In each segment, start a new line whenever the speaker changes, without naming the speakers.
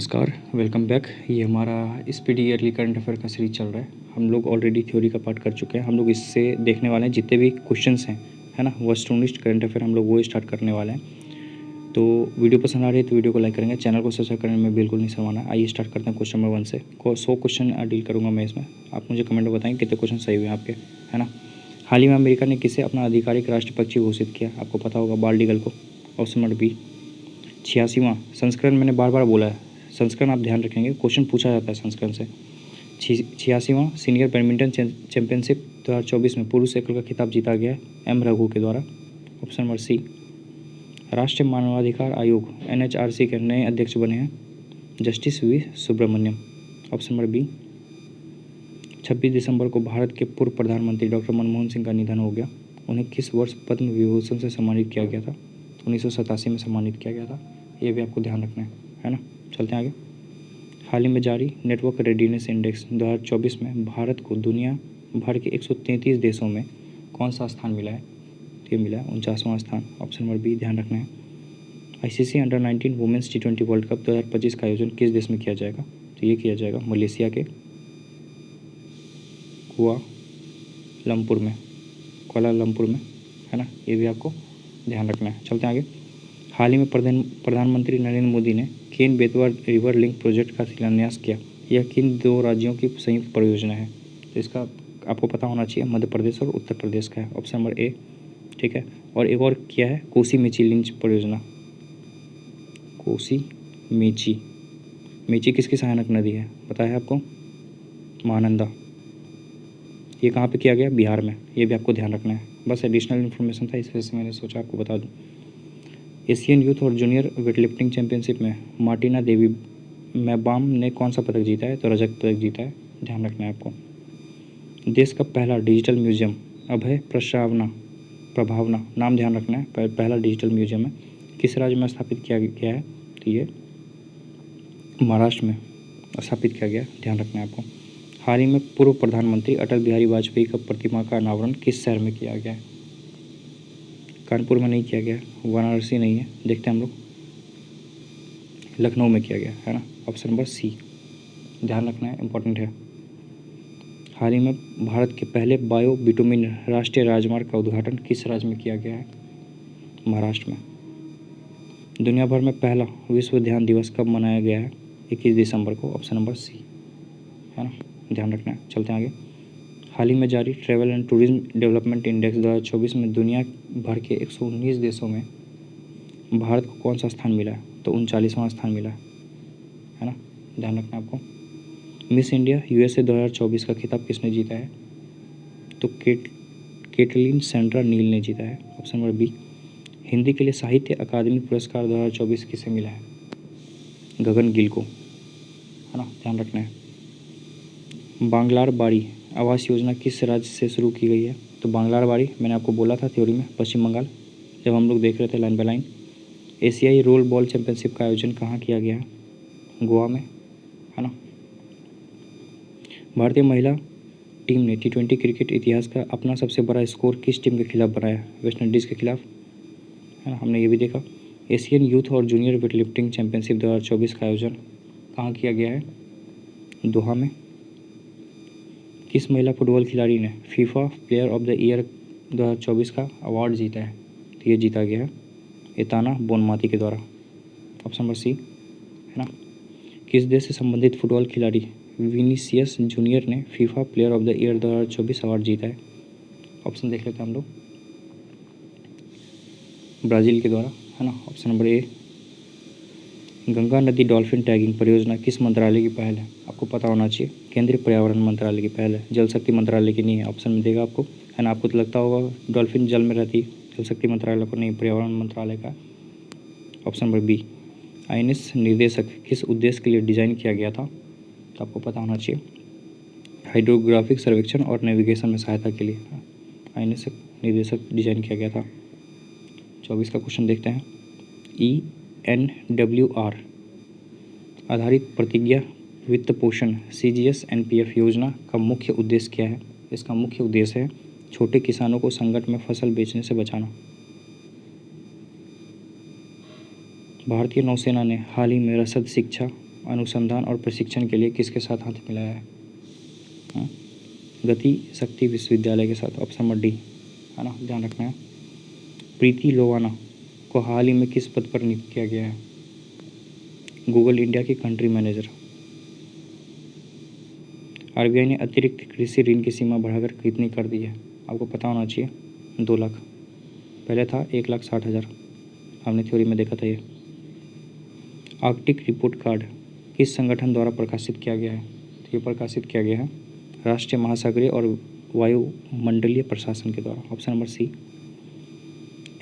नमस्कार, welcome back. ये हमारा स्पीडी ईयरली करंट अफेयर का सीरीज चल रहा है। हम लोग ऑलरेडी थ्योरी का पार्ट कर चुके हैं। हम लोग इससे देखने वाले हैं जितने भी क्वेश्चंस हैं, है ना, वेस्टर्निस्ट करंट अफेयर हम लोग वो स्टार्ट करने वाले हैं। तो वीडियो पसंद आ रही है तो वीडियो को लाइक करेंगे, चैनल को सब्सक्राइब करने में बिल्कुल नहीं शर्माना। आइए स्टार्ट करते हैं क्वेश्चन नंबर 1 से। 100 क्वेश्चन डील करूँगा मैं इसमें। आप मुझे कमेंट में बताएं कितने क्वेश्चन सही हुए आपके, है ना। हाल ही में अमेरिका ने किसे अपना आधिकारिक राष्ट्र पक्षी घोषित किया? आपको पता होगा, बाल्ड ईगल को। Option number B. 86वां संस्करण, मैंने बार बार बोला है संस्करण आप ध्यान रखेंगे, क्वेश्चन पूछा जाता है संस्करण से। 86वां सीनियर बैडमिंटन चैंपियनशिप 2024 में पुरुष एकल का खिताब जीता गया एम रघु के द्वारा। Option number C. राष्ट्रीय मानवाधिकार आयोग NHRC के नए अध्यक्ष बने हैं जस्टिस वी सुब्रमण्यम। ऑप्शन नंबर बी। 26 दिसंबर को भारत के पूर्व प्रधानमंत्री डॉक्टर मनमोहन सिंह का निधन हो गया। उन्हें किस वर्ष पद्म विभूषण से सम्मानित किया गया था? 1987 में सम्मानित किया गया था। ये भी आपको ध्यान रखना है ना। चलते हैं आगे। हाल ही में जारी नेटवर्क रेडीनेस इंडेक्स 2024 में भारत को दुनिया भर के 133 देशों में कौन सा स्थान मिला है? तो ये मिला है 49वां स्थान। ऑप्शन नंबर बी ध्यान रखना है। ICC under-19 women's T20 world cup 2025 का आयोजन किस देश में किया जाएगा? तो ये किया जाएगा मलेशिया के कुआलालंपुर में, है ना। ये भी आपको ध्यान रखना है। चलते हैं आगे। हाल ही में प्रधानमंत्री नरेंद्र मोदी ने Ken Betwa river link project का शिलान्यास किया। यह किन दो राज्यों की संयुक्त परियोजना है? तो इसका आपको पता होना चाहिए, मध्य प्रदेश और उत्तर प्रदेश का है। ऑप्शन नंबर ए, ठीक है। और एक और क्या है, कोसी मेची लिंक परियोजना। कोसी मेची किसकी सहायक नदी है, पता है आपको? महानंदा। ये कहाँ पे किया गया? बिहार में। ये भी आपको ध्यान रखना है। बस एडिशनल इन्फॉर्मेशन था, इस वजह से मैंने सोचा आपको बता दूँ। एशियन यूथ और जूनियर वेटलिफ्टिंग चैंपियनशिप में मार्टिना देवी मैबाम ने कौन सा पदक जीता है? तो रजत पदक जीता है। ध्यान रखना है आपको। देश का पहला डिजिटल म्यूजियम अभय प्रभावना नाम ध्यान रखना है। पहला डिजिटल म्यूजियम है, किस राज्य में स्थापित किया गया है? तो ये महाराष्ट्र में स्थापित किया गया, ध्यान रखना है आपको। हाल ही में पूर्व प्रधानमंत्री अटल बिहारी वाजपेयी का प्रतिमा का अनावरण किस शहर में किया गया है? कानपुर में नहीं किया गया, वाराणसी नहीं है, देखते हैं हम लोग, लखनऊ में किया गया, है ना। ऑप्शन नंबर सी ध्यान रखना है, इंपॉर्टेंट है। हाल ही में भारत के पहले बायो बिटुमिन राष्ट्रीय राजमार्ग का उद्घाटन किस राज्य में किया गया है? महाराष्ट्र में। दुनिया भर में पहला विश्व ध्यान दिवस कब मनाया गया है? 21 दिसंबर को। ऑप्शन नंबर सी, है ना, ध्यान रखना है। चलते हैं आगे। हाल ही में जारी travel and tourism development index 2024 में दुनिया भर के 119 देशों में भारत को कौन सा स्थान मिला है? तो 39वां स्थान मिला है ना, ध्यान रखना है आपको। मिस इंडिया USA 2024 का खिताब किसने जीता है? तो केटलिन सेंड्रा नील ने जीता है। Option number B. हिंदी के लिए साहित्य अकादमी पुरस्कार 2024 किसे मिला है? गगन गिल को, है ना, ध्यान रखना है। बांग्लार बाड़ी आवास योजना किस राज्य से शुरू की गई है? तो बांग्लार बाड़ी मैंने आपको बोला था थ्योरी में, पश्चिम बंगाल, जब हम लोग देख रहे थे लाइन बाय लाइन। एशियाई रोल बॉल चैंपियनशिप का आयोजन कहाँ किया गया है? गोवा में, है ना। भारतीय महिला टीम ने T20 क्रिकेट इतिहास का अपना सबसे बड़ा स्कोर किस टीम के खिलाफ बनाया? वेस्ट इंडीज़ के खिलाफ, है ना, हमने ये भी देखा। एशियन यूथ और जूनियर वेटलिफ्टिंग चैंपियनशिप 2024 का आयोजन कहाँ किया गया है? दोहा में। किस महिला फुटबॉल खिलाड़ी ने FIFA player of the year 2024 का अवार्ड जीता है? तो ये जीता गया है एताना बोनमाती के द्वारा। ऑप्शन नंबर सी, है ना। किस देश से संबंधित फुटबॉल खिलाड़ी विनीसियस जूनियर ने FIFA player of the year 2024 award जीता है? ऑप्शन देख लेते हैं हम लोग, ब्राज़ील के द्वारा, है ना। Option number A. गंगा नदी डॉल्फिन टैगिंग परियोजना किस मंत्रालय की पहल है? आपको पता होना चाहिए, केंद्रीय पर्यावरण मंत्रालय की पहल है, जल शक्ति मंत्रालय की नहीं है। ऑप्शन में देगा आपको, है ना। आपको तो लगता होगा डॉल्फिन जल में रहती है, जल शक्ति मंत्रालय को नहीं, पर्यावरण मंत्रालय का। Option number B. INS निर्देशक किस उद्देश्य के लिए डिज़ाइन किया गया था? तो आपको पता होना चाहिए, हाइड्रोग्राफिक सर्वेक्षण और नेविगेशन में सहायता के लिए INS निर्देशक डिज़ाइन किया गया था। 24 का क्वेश्चन देखते हैं। ENWR आधारित प्रतिज्ञा वित्त पोषण CGS NPF योजना का मुख्य उद्देश्य क्या है? इसका मुख्य उद्देश्य है छोटे किसानों को संकट में फसल बेचने से बचाना। भारतीय नौसेना ने हाल ही में रसद शिक्षा अनुसंधान और प्रशिक्षण के लिए किसके साथ हाथ मिलाया है? हाँ? गति शक्ति विश्वविद्यालय के साथ, ऑप्शन नंबर डी, है ना, ध्यान रखना है। प्रीति लोवाना को हाल ही में किस पद पर नियुक्त किया गया है? गूगल इंडिया की कंट्री मैनेजर। आरबीआई ने अतिरिक्त कृषि ऋण की सीमा बढ़ाकर कितनी कर दी है? आपको पता होना चाहिए, 2 लाख, पहले था 1,60,000, हमने थ्योरी में देखा था ये। आर्कटिक रिपोर्ट कार्ड किस संगठन द्वारा प्रकाशित किया गया है? तो ये प्रकाशित किया गया है राष्ट्रीय महासागरीय और वायुमंडलीय प्रशासन के द्वारा, option number C.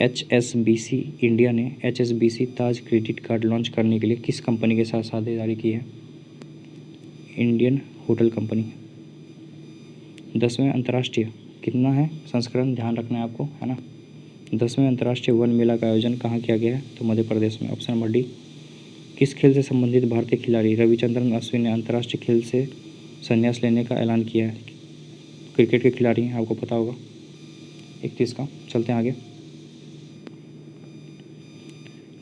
HSBC India ने HSBC Taj credit card launch करने के लिए किस कंपनी के साथ साझेदारी की है? Indian hotel company. 10वें अंतर्राष्ट्रीय कितना है संस्करण, ध्यान रखना है आपको, है ना। 10वें अंतर्राष्ट्रीय वन मेला का आयोजन कहाँ किया गया है? तो मध्य प्रदेश में, ऑप्शन नंबर डी। किस खेल से संबंधित भारतीय खिलाड़ी रविचंद्रन अश्विन ने अंतर्राष्ट्रीय खेल से संन्यास लेने का ऐलान किया है? क्रिकेट के खिलाड़ी हैं, आपको पता होगा। 31 का, चलते हैं आगे।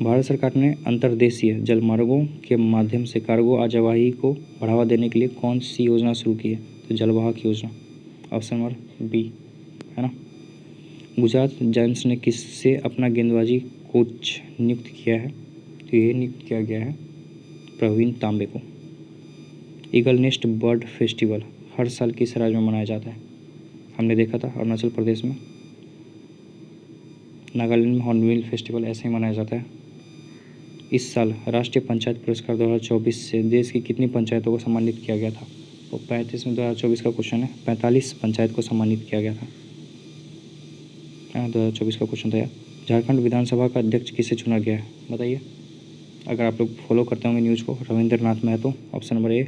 भारत सरकार ने अंतर्देशीय जलमार्गों के माध्यम से कार्गो आवाजाही को बढ़ावा देने के लिए कौन सी योजना शुरू की है? तो जलवाहक योजना, ऑप्शन नंबर बी, है ना। गुजरात जायंट्स ने किससे अपना गेंदबाजी कोच नियुक्त किया है? तो ये नियुक्त किया गया है प्रवीण तांबे को। ईगल नेस्ट बर्ड फेस्टिवल हर साल किस राज्य में मनाया जाता है? हमने देखा था अरुणाचल प्रदेश में, नागालैंड में हॉर्नबिल फेस्टिवल ऐसे ही मनाया जाता है। इस साल राष्ट्रीय पंचायत पुरस्कार 2024 से देश की कितनी पंचायतों को सम्मानित किया गया था? तो 35 में 2024 का क्वेश्चन है, 45 पंचायत को सम्मानित किया गया था, 2024 का क्वेश्चन था यार। झारखंड विधानसभा का अध्यक्ष किसे चुना गया है? बताइए, अगर आप लोग फॉलो करते होंगे न्यूज़ को। रविंद्र नाथ महतो, ऑप्शन नंबर ए।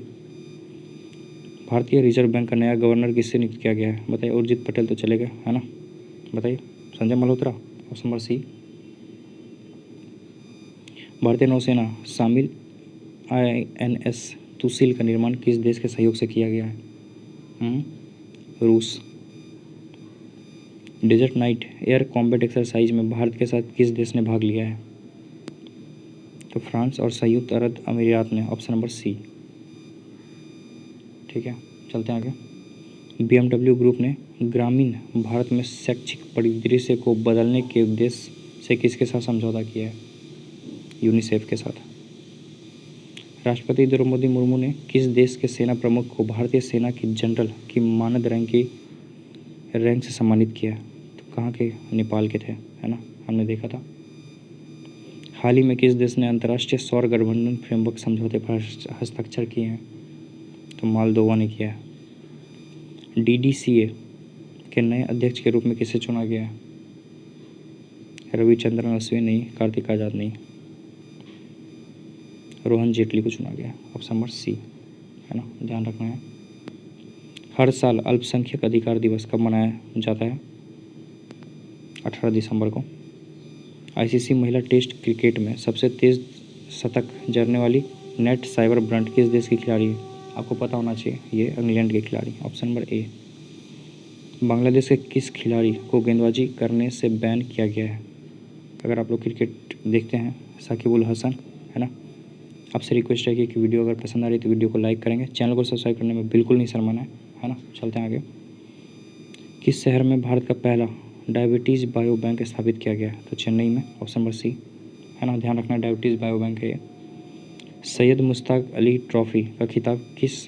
भारतीय रिजर्व बैंक का नया गवर्नर किससे नियुक्त किया गया है? बताइए, उर्जित पटेल तो चलेगा, है ना, बताइए। Sanjay Malhotra, option number C. भारतीय नौसेना शामिल INS तुसील का निर्माण किस देश के सहयोग से किया गया है? रूस। Desert knight air combat exercise में भारत के साथ किस देश ने भाग लिया है? तो फ्रांस और संयुक्त अरब अमीरात ने, ऑप्शन नंबर सी। ठीक है, चलते हैं आगे। BMW ग्रुप ने ग्रामीण भारत में शैक्षिक परिदृश्य को बदलने के उद्देश्य से किसके साथ समझौता किया है? यूनिसेफ के साथ। राष्ट्रपति द्रौपदी मुर्मू ने किस देश के सेना प्रमुख को भारतीय सेना की जनरल की मानद रैंक से सम्मानित किया? तो कहाँ के? नेपाल के थे, है ना, हमने देखा था। हाल ही में किस देश ने अंतर्राष्ट्रीय सौर गठबंधन फ्रेमवर्क समझौते पर हस्ताक्षर किए हैं? तो मालदोवा ने किया है। DDCA के नए अध्यक्ष के रूप में किसे चुना गया है? रविचंद्रन अश्विन नहीं, कार्तिक आज़ाद नहीं, रोहन जेटली को चुना गया, ऑप्शन नंबर सी, है ना, ध्यान रखना है। हर साल अल्पसंख्यक अधिकार दिवस कब मनाया जाता है? 18 दिसंबर को। ICC महिला टेस्ट क्रिकेट में सबसे तेज शतक जड़ने वाली नेट साइबर ब्रंट किस देश की खिलाड़ी है? आपको पता होना चाहिए, ये इंग्लैंड के खिलाड़ी, ऑप्शन नंबर ए। बांग्लादेश के किस खिलाड़ी को गेंदबाजी करने से बैन किया गया है? अगर आप लोग क्रिकेट देखते हैं, साकिब अल हसन, है ना। आपसे रिक्वेस्ट है कि वीडियो अगर पसंद आ रही है तो वीडियो को लाइक करेंगे, चैनल को सब्सक्राइब करने में बिल्कुल नहीं शर्माना है ना। चलते हैं आगे। किस शहर में भारत का पहला डायबिटीज़ बायो बैंक स्थापित किया गया है? तो चेन्नई में, ऑप्शन नंबर सी, है ना, ध्यान रखना, डायबिटीज़ बायो बैंक है ये। सैयद मुश्ताक अली ट्रॉफी का खिताब किस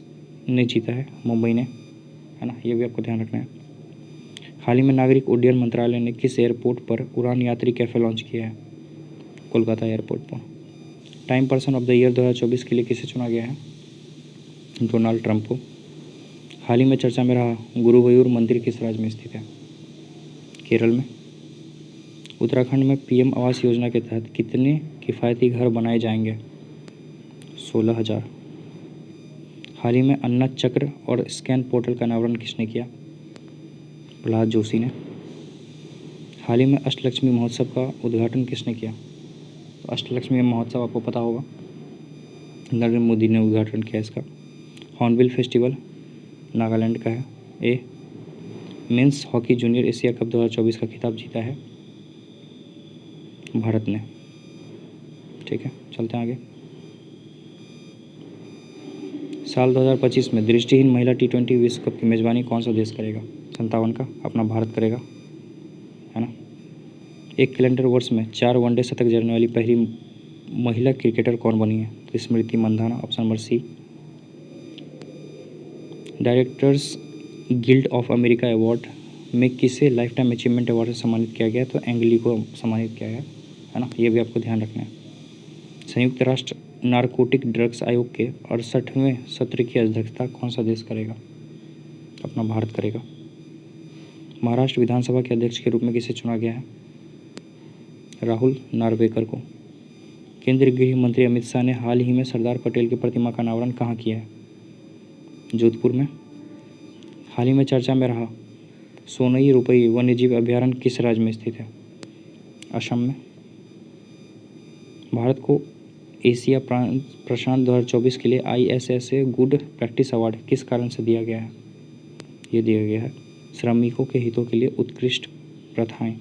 ने जीता है? मुंबई ने, है ना, ये भी आपको ध्यान रखना है। हाल ही में नागरिक उड्डयन मंत्रालय ने किस एयरपोर्ट पर उड़ान यात्री कैफ़े लॉन्च किया है? कोलकाता एयरपोर्ट पर। Time person of the year 2024 के लिए किसे चुना गया है? डोनाल्ड ट्रंप को। हाल ही में चर्चा में रहा गुरुवायूर मंदिर किस राज्य में स्थित है? केरल में। उत्तराखंड में PM आवास योजना के तहत कितने किफ़ायती घर बनाए जाएंगे? 16,000। हाल ही में अन्ना चक्र और स्कैन पोर्टल का अनावरण किसने किया? प्रहलाद जोशी ने। हाल ही में अष्टलक्ष्मी महोत्सव का उद्घाटन किसने किया? तो अष्टलक्ष्मी महोत्सव आपको पता होगा, नरेंद्र मोदी ने उद्घाटन किया इसका। हॉर्नबिल फेस्टिवल नागालैंड का है। A. Men's hockey junior Asia cup 2024 का खिताब जीता है भारत ने। ठीक है, चलते हैं आगे। साल 2025 में दृष्टिहीन महिला T20 विश्व कप की मेज़बानी कौन सा देश करेगा? 57 का अपना भारत करेगा, है ना। एक कैलेंडर वर्ष में 4 वनडे शतक जड़ने वाली पहली महिला क्रिकेटर कौन बनी है? तो Smriti Mandhana, option number C. Directors guild of America award में किसे लाइफ टाइम अचीवमेंट अवार्ड से सम्मानित किया गया? तो एंगली को सम्मानित किया गया, है ना। ये भी आपको ध्यान रखना है। संयुक्त राष्ट्र नारकोटिक ड्रग्स आयोग के 68वें सत्र की अध्यक्षता कौन सा देश करेगा? अपना भारत करेगा। महाराष्ट्र विधानसभा के अध्यक्ष के रूप में किसे चुना गया है? राहुल नार्वेकर को। केंद्रीय गृह मंत्री अमित शाह ने हाल ही में सरदार पटेल की प्रतिमा का अनावरण कहाँ किया है? जोधपुर में। हाल ही में चर्चा में रहा सोनई रुपई वन्यजीव अभयारण्य किस राज्य में स्थित है? असम में। भारत को एशिया प्रशांत 2024 के लिए ISSA गुड प्रैक्टिस अवार्ड किस कारण से दिया गया है? ये दिया गया है श्रमिकों के हितों के लिए उत्कृष्ट प्रथाएं।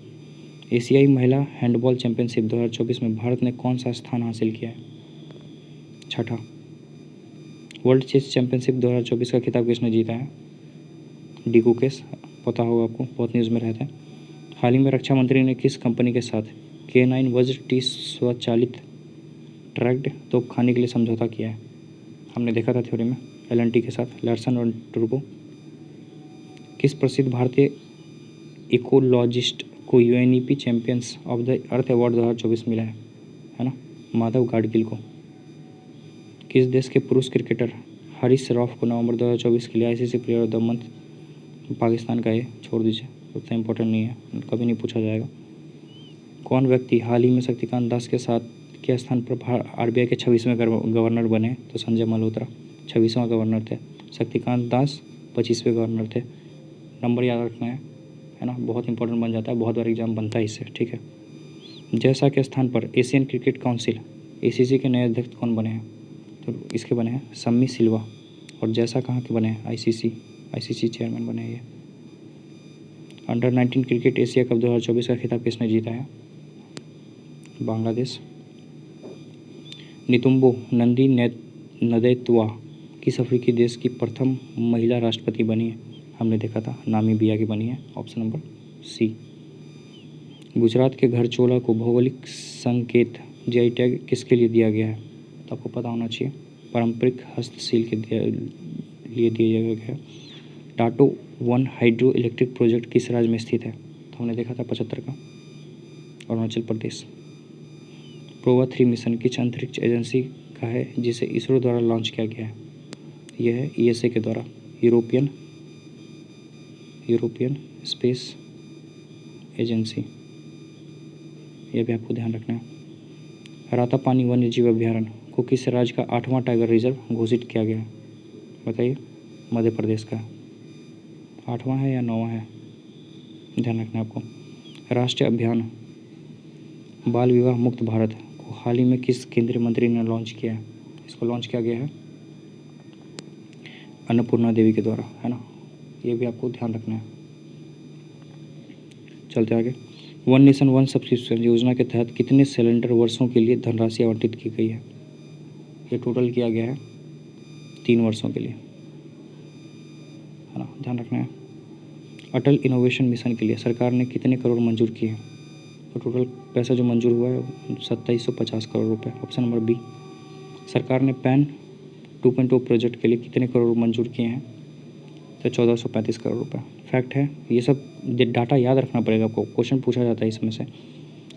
एशियाई महिला हैंडबॉल चैंपियनशिप 2024 में भारत ने कौन सा स्थान हासिल किया है? छठा। वर्ल्ड चेस चैंपियनशिप 2024 का खिताब किसने जीता है? डी कुकेश, पता होगा आपको, बहुत न्यूज़ में रहते हैं। हाल ही में रक्षा मंत्री ने किस कंपनी के साथ K9 वज्र T स्वचालित ट्रैक्ड तोपखाने के लिए समझौता किया है? हमने देखा था थ्योरी में, L&T के साथ, लार्सन और टूब्रो। किस प्रसिद्ध भारतीय इकोलॉजिस्ट को UNEP champions of the earth award 2024 मिला है ना? माधव गाडगिल को। किस देश के पुरुष क्रिकेटर हारिस रऊफ को नवंबर 2024 के लिए ICC player of the month? Pakistan का, ये छोड़ दीजिए, उतना इम्पोर्टेंट नहीं है, कभी नहीं पूछा जाएगा। कौन व्यक्ति हाल ही में शक्तिकांत दास के साथ के स्थान पर RBI के 26वें गवर्नर बने? तो संजय मल्होत्रा 26वां गवर्नर थे, शक्तिकांत दास 25वें गवर्नर थे। नंबर याद रखना है ना, बहुत इंपॉर्टेंट बन जाता है, बहुत बार एग्जाम बनता है इससे, ठीक है। जैसा के स्थान पर एशियन क्रिकेट काउंसिल ACC के नए अध्यक्ष कौन बने हैं? तो इसके बने हैं सम्मी सिल्वा। और जैसा कहाँ के बने हैं? ICC चेयरमैन बने हैं ये। अंडर 19 क्रिकेट एशिया कप 2024 का खिताब किसने जीता है? बांग्लादेश। नितुम्बो नंदी नदैतुआ किस अफ्रीकी देश की प्रथम महिला राष्ट्रपति बनी है? हमने देखा था नामीबिया की बनी है, ऑप्शन नंबर सी। गुजरात के घरचोला को भौगोलिक संकेत GI टैग किसके लिए दिया गया है? तो आपको पता होना चाहिए, पारंपरिक हस्तशिल्प के लिए दिया गया है। टाटो 1 हाइड्रो इलेक्ट्रिक प्रोजेक्ट किस राज्य में स्थित है? तो हमने देखा था 75 का, अरुणाचल प्रदेश। प्रोवा 3 मिशन किस अंतरिक्ष एजेंसी का है जिसे इसरो द्वारा लॉन्च किया गया है? यह है ESA के द्वारा, यूरोपियन स्पेस एजेंसी। यह भी आपको ध्यान रखना है। रातापानी वन्यजीव अभयारण्य को किस राज्य का 8वां टाइगर रिजर्व घोषित किया गया है? बताइए। मध्य प्रदेश का 8वां है या 9वां है? ध्यान रखना है आपको। राष्ट्रीय अभियान बाल विवाह मुक्त भारत को हाल ही में किस केंद्रीय मंत्री ने लॉन्च किया है? इसको लॉन्च किया गया है अन्नपूर्णा देवी के द्वारा, है ना। ये भी आपको ध्यान रखना है। चलते आगे। वन नेशन वन सब्सक्रिप्शन योजना के तहत कितने सिलेंडर वर्षों के लिए धनराशि आवंटित की गई है? ये टोटल किया गया है 3 वर्षों के लिए, है ना, ध्यान रखना है। अटल इनोवेशन मिशन के लिए सरकार ने कितने करोड़ मंजूर किए? तो टोटल पैसा जो मंजूर हुआ है 2750 करोड़ रुपए, ऑप्शन नंबर बी। सरकार ने पैन 2.0 प्रोजेक्ट के लिए कितने करोड़ मंजूर किए हैं? तो 1435 करोड़ रुपए। फैक्ट है, ये सब डाटा याद रखना पड़ेगा आपको, क्वेश्चन पूछा जाता है इसमें से।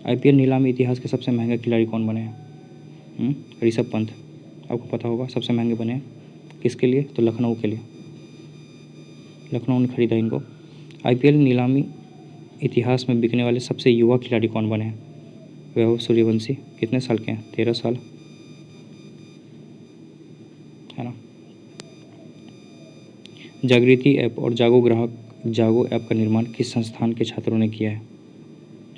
IPL नीलामी इतिहास के सबसे महंगे खिलाड़ी कौन बने हैं? ऋषभ पंत, आपको पता होगा, सबसे महंगे बने। किसके लिए? तो लखनऊ के लिए, लखनऊ ने खरीदा इनको। IPL नीलामी इतिहास में बिकने वाले सबसे युवा खिलाड़ी कौन बने हैं? वैभव सूर्यवंशी। कितने साल के हैं? 13 साल, है ना। जागृति ऐप और जागो ऐप का निर्माण किस संस्थान के छात्रों ने किया है?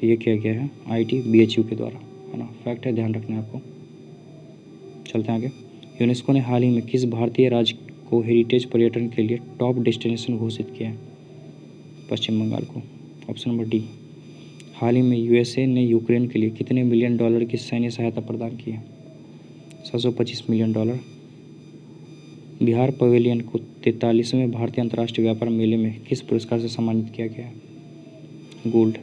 तो ये किया गया है IIT BHU के द्वारा, है ना। फैक्ट है, ध्यान रखना है आपको। चलते हैं आगे। यूनेस्को ने हाल ही में किस भारतीय राज्य को हेरिटेज पर्यटन के लिए टॉप डेस्टिनेशन घोषित किया है? पश्चिम बंगाल को, ऑप्शन नंबर डी। हाल ही में USA ने यूक्रेन के लिए कितने $1 मिलियन की सैन्य सहायता प्रदान की है? $725 मिलियन। बिहार पवेलियन को 43वें भारतीय अंतर्राष्ट्रीय व्यापार मेले में किस पुरस्कार से सम्मानित किया गया है? गोल्ड।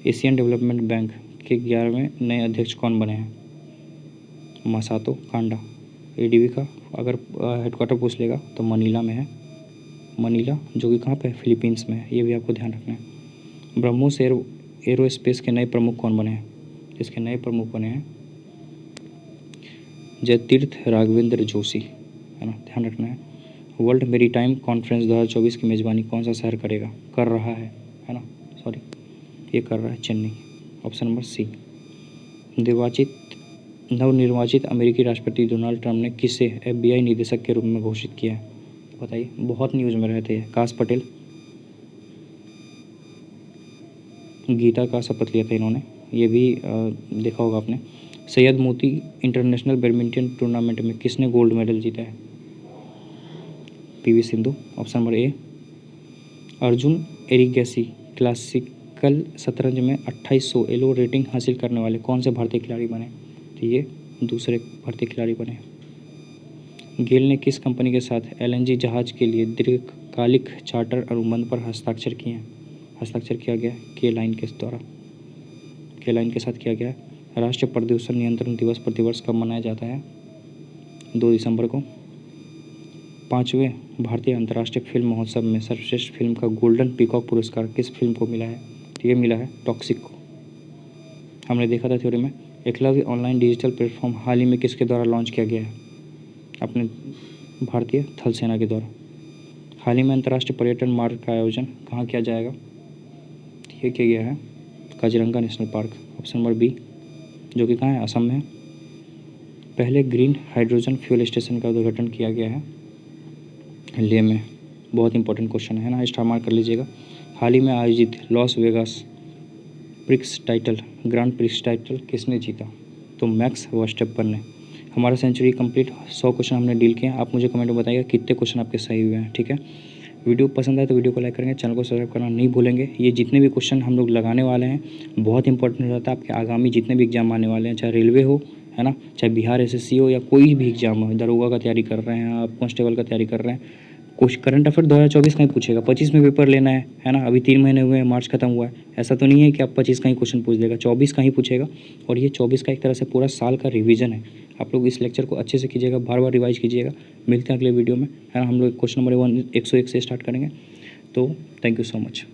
एशियन डेवलपमेंट बैंक के 11वें नए अध्यक्ष कौन बने हैं? मसातो कांडा। एडीबी का अगर हेडक्वार्टर पूछ लेगा तो मनीला में है, मनीला जो कि कहाँ पे है? फिलीपींस में है, ये भी आपको ध्यान रखना है। ब्रह्मोस एरोस्पेस के नए प्रमुख कौन बने हैं? इसके नए प्रमुख बने हैं जयतीर्थ राघवेंद्र जोशी, है ना, ध्यान रखना है। वर्ल्ड मेरीटाइम कॉन्फ्रेंस 2024 की मेज़बानी कौन सा शहर कर रहा है ना, सॉरी, ये कर रहा है चेन्नई। ऑप्शन नंबर सी। नवनिर्वाचित अमेरिकी राष्ट्रपति डोनाल्ड ट्रंप ने किसे FBI निदेशक के रूप में घोषित किया है? बताइए, बहुत न्यूज़ में रहते हैं। काश पटेल, गीता का शपथ लिया था इन्होंने, ये भी देखा होगा आपने। सैयद मोती इंटरनेशनल बैडमिंटन टूर्नामेंट में किसने गोल्ड मेडल जीता है? PV Sindhu. Option number A. Arjun Erigaisi classical शतरंज में 2800 एलो रेटिंग हासिल करने वाले कौन से भारतीय खिलाड़ी बने? तो ये दूसरे भारतीय खिलाड़ी बने। गेल ने किस कंपनी के साथ LNG जहाज के लिए दीर्घकालिक चार्टर अनुबंध पर हस्ताक्षर किए हैं? हस्ताक्षर किया गया के लाइन के द्वारा, के लाइन के साथ किया गया। राष्ट्रीय प्रदूषण नियंत्रण दिवस प्रतिवर्ष कब मनाया जाता है? 2 दिसंबर को। 5वें भारतीय अंतर्राष्ट्रीय फिल्म महोत्सव में सर्वश्रेष्ठ फिल्म का गोल्डन पीकॉक पुरस्कार किस फिल्म को मिला है? तो ये मिला है टॉक्सिक को। हमने देखा था थ्योरी में। एकलव्य ऑनलाइन डिजिटल प्लेटफॉर्म हाल ही में किसके द्वारा लॉन्च किया गया है? अपने भारतीय थल सेना के द्वारा। हाल ही में अंतर्राष्ट्रीय पर्यटन मार्ग का आयोजन कहाँ किया जाएगा? ये किया गया है Kaziranga national park. Option number B, जो कि कहाँ है? असम में। पहले ग्रीन हाइड्रोजन फ्यूल स्टेशन का उद्घाटन किया गया है लेह में। बहुत इंपॉर्टेंट क्वेश्चन है ना, स्टार मार्क कर लीजिएगा। हाल ही में आयोजित Las Vegas grand prix title किसने जीता? तो मैक्स वर्स्टेपन ने। हमारा सेंचुरी कंप्लीट, 100 क्वेश्चन हमने डील किए। आप मुझे कमेंट में बताइएगा कितने क्वेश्चन आपके सही हुए हैं, ठीक है। वीडियो पसंद आए तो वीडियो को लाइक करेंगे, चैनल को सब्सक्राइब करना नहीं भूलेंगे। ये जितने भी क्वेश्चन हम लोग लगाने वाले हैं बहुत इंपॉर्टेंट रहता है आपके आगामी जितने भी एग्जाम आने वाले हैं, चाहे रेलवे हो, है ना, चाहे बिहार SSC हो या कोई भी एग्जाम हो, दरोगा का तैयारी कर रहे हैं आप, कांस्टेबल का तैयारी कर रहे हैं, कुछ करंट अफेयर 2024 का ही पूछेगा। 25 में पेपर लेना है ना, अभी 3 महीने हुए हैं, मार्च खत्म हुआ है। ऐसा तो नहीं है कि आप 25 का ही क्वेश्चन पूछ देगा, 24 का ही पूछेगा। और ये 24 का एक तरह से पूरा साल का रिवीजन है। आप लोग इस लेक्चर को अच्छे से कीजिएगा, बार बार रिवाइज कीजिएगा। मिलते हैं अगले वीडियो में, है ना। हम लोग क्वेश्चन नंबर 101 से स्टार्ट करेंगे। तो थैंक यू सो मच।